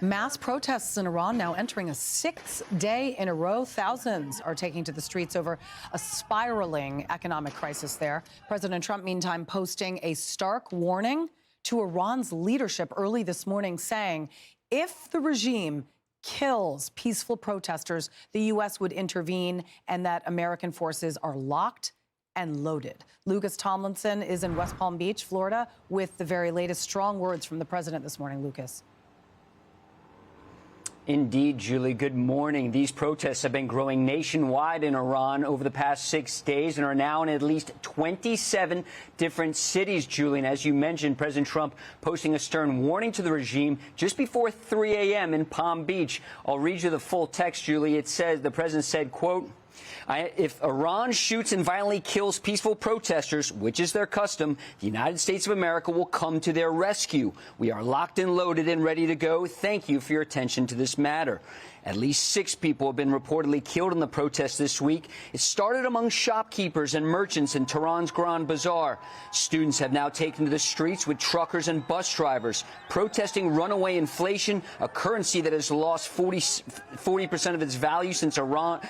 Mass protests in Iran now entering a sixth day in a row. Thousands are taking to the streets over a spiraling economic crisis there. President Trump, meantime, posting a stark warning to Iran's leadership early this morning, saying if the regime kills peaceful protesters, the U.S. would intervene and that American forces are locked and loaded. Lucas Tomlinson is in West Palm Beach, Florida, with the very latest strong words from the president this morning. Lucas. Indeed, Julie. Good morning. These protests have been growing nationwide in Iran over the past 6 days and are now in at least 27 different cities, Julie. And as you mentioned, President Trump posting a stern warning to the regime just before 3 a.m. in Palm Beach. I'll read you the full text, Julie. It says, the president said, quote, if Iran shoots and violently kills peaceful protesters, which is their custom, the United States of America will come to their rescue. We are locked and loaded and ready to go. Thank you for your attention to this matter. At least 6 people have been reportedly killed in the protests this week. It started among shopkeepers and merchants in Tehran's Grand Bazaar. Students have now taken to the streets with truckers and bus drivers, protesting runaway inflation, a currency that has lost 40% of its value since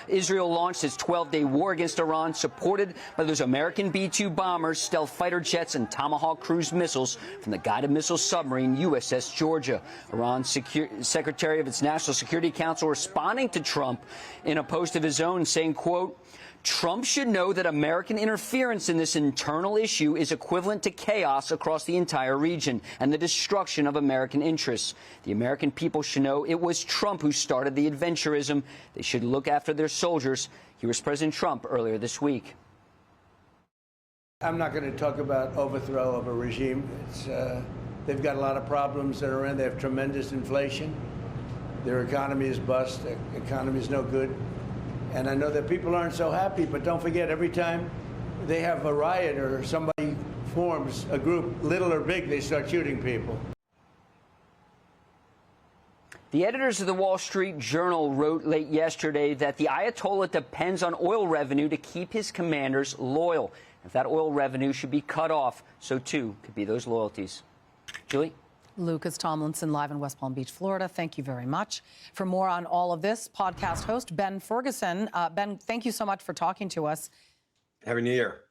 Israel launched its 12-day war against Iran, supported by those American B-2 bombers, stealth fighter jets, and Tomahawk cruise missiles from the guided missile submarine USS Georgia. Iran's Secretary of its National Security Council responding to Trump in a post of his own, saying, quote, Trump should know that American interference in this internal issue is equivalent to chaos across the entire region and the destruction of American interests. The American people should know it was Trump who started the adventurism. They should look after their soldiers. Here was President Trump earlier this week. I'm not going to talk about overthrow of a regime. They've got a lot of problems that are in. They have tremendous inflation. Their economy is bust. Their economy is no good. And I know that people aren't so happy, but don't forget, every time they have a riot or somebody forms a group, little or big, they start shooting people. The editors of the Wall Street Journal wrote late yesterday that the Ayatollah depends on oil revenue to keep his commanders loyal. If that oil revenue should be cut off, so too could be those loyalties. Julie? Lucas Tomlinson, live in West Palm Beach, Florida. Thank you very much. For more on all of this, podcast host Ben Ferguson. Ben, thank you so much for talking to us. Happy New Year.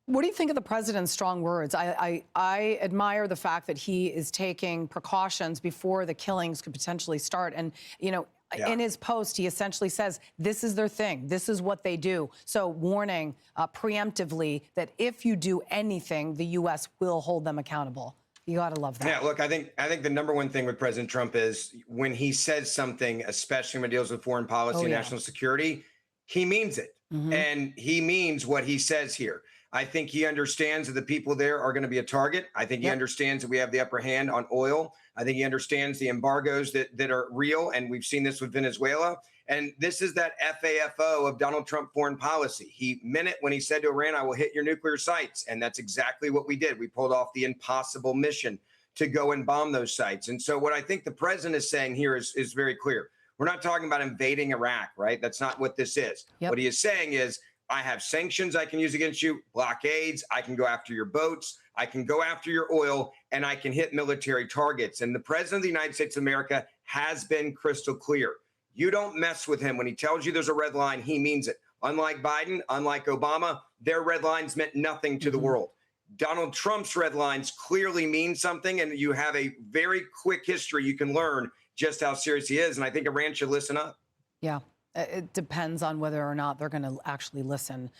What do you think of the president's strong words? I admire the fact that he is taking precautions before the killings could potentially start. And, you know, in his post, he essentially says, this is their thing. This is what they do. So warning preemptively that if you do anything, the U.S. will hold them accountable. You got to love that. Yeah, look, I think the number one thing with President Trump is when he says something, especially when it deals with foreign policy and national security, he means it. And he means what he says here. I think he understands that the people there are going to be a target. I think he understands that we have the upper hand on oil. I think he understands the embargoes that are real. And we've seen this with Venezuela. And this is that FAFO of Donald Trump foreign policy. He meant it when he said to Iran, I will hit your nuclear sites. And that's exactly what we did. We pulled off the impossible mission to go and bomb those sites. And so what I think the president is saying here is very clear. We're not talking about invading Iraq, right? That's not what this is. What he is saying is, I have sanctions I can use against you, blockades, I can go after your boats, I can go after your oil, and I can hit military targets. And the president of the United States of America has been crystal clear. You don't mess with him. When he tells you there's a red line, he means it. Unlike Biden, unlike Obama, their red lines meant nothing to the world. Donald Trump's red lines clearly mean something, and you have a very quick history. You can learn just how serious he is, and I think Iran should listen up. Yeah. It depends on whether or not they're going to actually listen.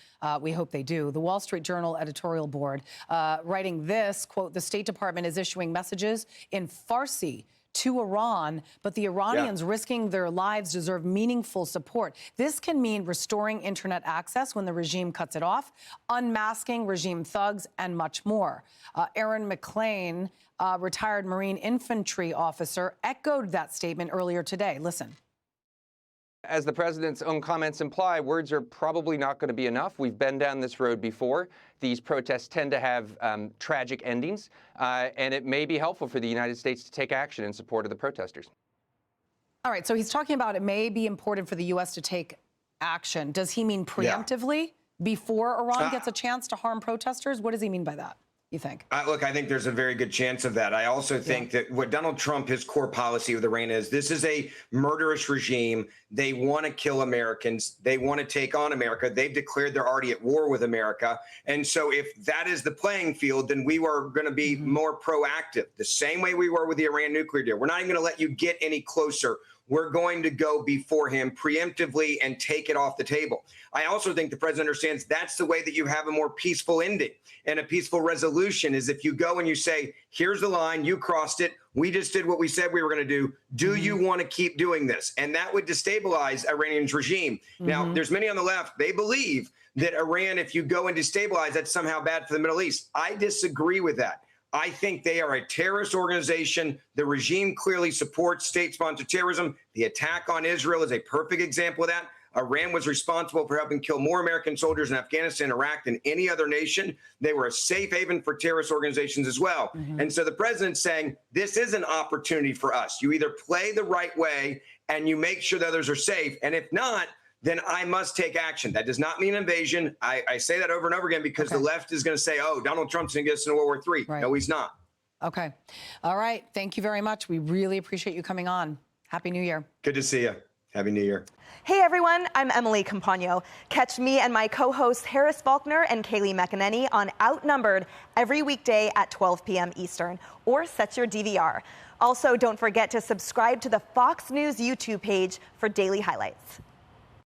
We hope they do. The Wall Street Journal editorial board writing this, quote, the State Department is issuing messages in Farsi to Iran, but the Iranians risking their lives deserve meaningful support. This can mean restoring internet access when the regime cuts it off, unmasking regime thugs, and much more. Aaron McLean, retired Marine infantry officer, echoed that statement earlier today. Listen. As the president's own comments imply, words are probably not going to be enough. We've been down this road before. These protests tend to have tragic endings, and it may be helpful for the United States to take action in support of the protesters. All right, so he's talking about it may be important for the U.S. to take action. Does he mean preemptively before Iran gets a chance to harm protesters? What does he mean by that? you think? Look, I think there's a very good chance of that. I also think that what Donald Trump, his core policy with Iran is, this is a murderous regime. They want to kill Americans. They want to take on America. They've declared they're already at war with America. And so if that is the playing field, then we are going to be more proactive, the same way we were with the Iran nuclear deal. We're not even going to let you get any closer. We're going to go before him preemptively and take it off the table. I also think the president understands that's the way that you have a more peaceful ending and a peaceful resolution, is if you go and you say, here's the line, you crossed it, we just did what we said we were going to do. Do you want to keep doing this? And that would destabilize Iranian's regime. Now, there's many on the left, they believe that Iran, if you go and destabilize, that's somehow bad for the Middle East. I disagree with that. I think they are a terrorist organization. The regime clearly supports state-sponsored terrorism. The attack on Israel is a perfect example of that. Iran was responsible for helping kill more American soldiers in Afghanistan and Iraq than any other nation. They were a safe haven for terrorist organizations as well. And so the president's saying, this is an opportunity for us. You either play the right way and you make sure that others are safe. And if not, then I must take action. That does not mean invasion. I say that over and over again because the left is going to say, oh, Donald Trump's going to get us into World War III. Right. No, he's not. Okay. All right. Thank you very much. We really appreciate you coming on. Happy New Year. Good to see you. Happy New Year. Hey everyone, I'm Emily Campagno. Catch me and my co-hosts Harris Faulkner and Kaylee McEnany on Outnumbered every weekday at 12 p.m. Eastern, or set your DVR. Also, don't forget to subscribe to the Fox News YouTube page for daily highlights.